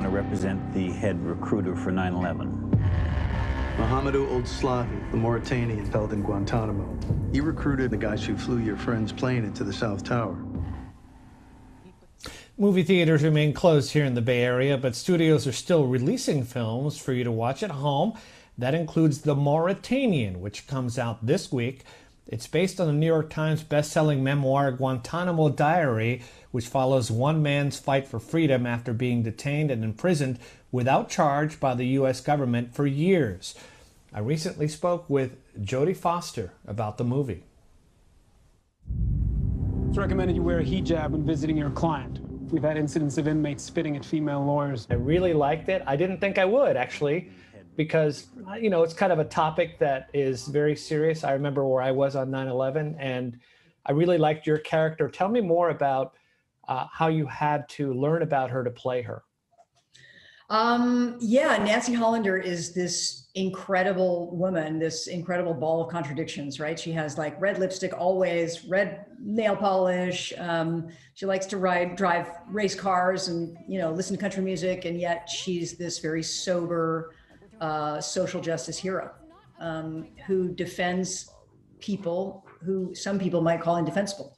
want to represent the head recruiter for 9/11. Mohamedou Ould Slahi, the Mauritanian held in Guantanamo. He recruited the guys who flew your friend's plane into the South Tower. Movie theaters remain closed here in the Bay Area, but studios are still releasing films for you to watch at home. That includes The Mauritanian, which comes out this week. It's based on the New York Times best-selling memoir Guantanamo Diary, which follows one man's fight for freedom after being detained and imprisoned without charge by the U.S. government for years. I recently spoke with Jodie Foster about the movie. It's recommended you wear a hijab when visiting your client. We've had incidents of inmates spitting at female lawyers. I really liked it. I didn't think I would, actually, because, it's kind of a topic that is very serious. I remember where I was on 9/11, and I really liked your character. Tell me more about how you had to learn about her to play her. Nancy Hollander is this incredible woman, this incredible ball of contradictions, right? She has like red lipstick always, red nail polish. She likes to drive race cars and, listen to country music. And yet she's this very sober social justice hero who defends people who some people might call indefensible.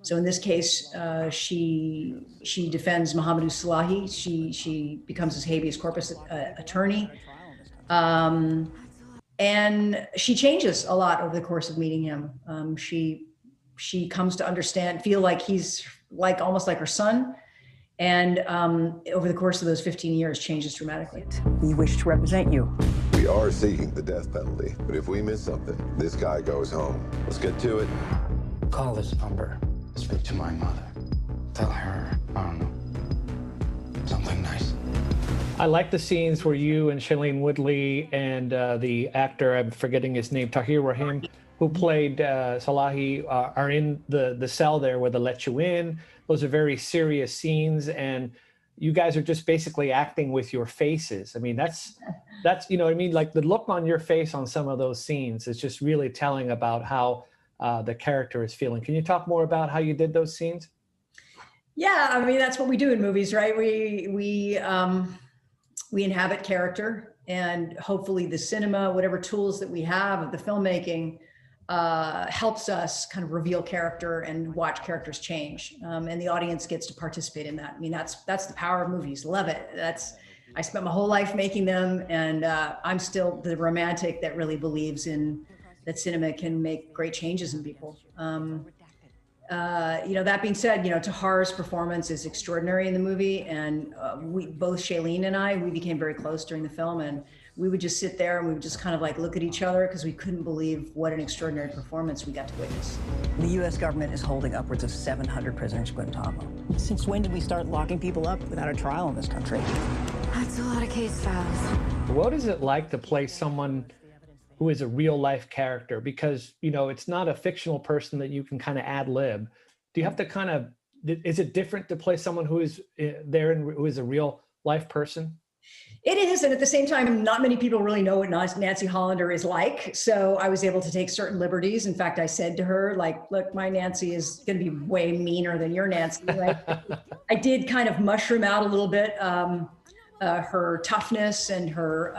So in this case, she defends Mohamedou Slahi. She becomes his habeas corpus attorney. And she changes a lot over the course of meeting him. She comes to feel like he's almost like her son. And over the course of those 15 years, changes dramatically. We wish to represent you. We are seeking the death penalty, but if we miss something, this guy goes home. Let's get to it. Call this number. Speak to my mother. Tell her, I don't know, something nice. I like the scenes where you and Shailene Woodley and the actor, I'm forgetting his name, Tahir Rahim, who played Salahi, are in the cell there where they let you in. Those are very serious scenes, and you guys are just basically acting with your faces. I mean, that's like the look on your face on some of those scenes is just really telling about how the character is feeling. Can you talk more about how you did those scenes? Yeah, I mean, that's what we do in movies, right? We inhabit character, and hopefully the cinema, whatever tools that we have of the filmmaking, helps us kind of reveal character and watch characters change. And the audience gets to participate in that. I mean, that's the power of movies. Love it. I spent my whole life making them, and I'm still the romantic that really believes in that cinema can make great changes in people. That being said, Tahar's performance is extraordinary in the movie, and both Shailene and I, we became very close during the film, and we would just sit there and we would just kind of like look at each other because we couldn't believe what an extraordinary performance we got to witness. The U.S. government is holding upwards of 700 prisoners in Guantanamo. Since when did we start locking people up without a trial in this country? That's a lot of case files. What is it like to play someone who is a real life character? Because, it's not a fictional person that you can kind of ad lib. Do you have to is it different to play someone who is there and who is a real life person? It is, and at the same time, not many people really know what Nancy Hollander is like. So I was able to take certain liberties. In fact, I said to her, look, my Nancy is going to be way meaner than your Nancy. Right? I did kind of mushroom out a little bit her toughness and her,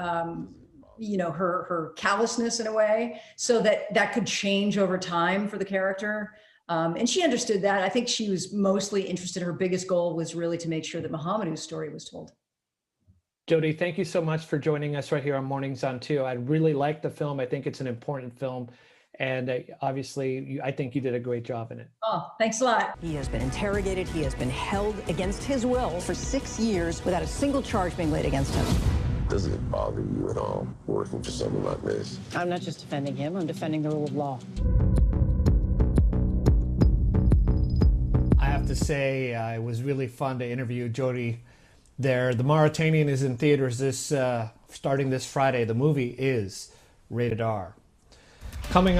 her callousness in a way, so that could change over time for the character. And she understood that. I think she was mostly interested. Her biggest goal was really to make sure that Mohamedou's story was told. Jodie, thank you so much for joining us right here on Mornings on 2. I really like the film. I think it's an important film. And obviously, I think you did a great job in it. Oh, thanks a lot. He has been interrogated. He has been held against his will for 6 years without a single charge being laid against him. Does it bother you at all working for something like this? I'm not just defending him. I'm defending the rule of law. I have to say, it was really fun to interview Jodie there. The Mauritanian is in theaters starting this Friday. The movie is rated R. Coming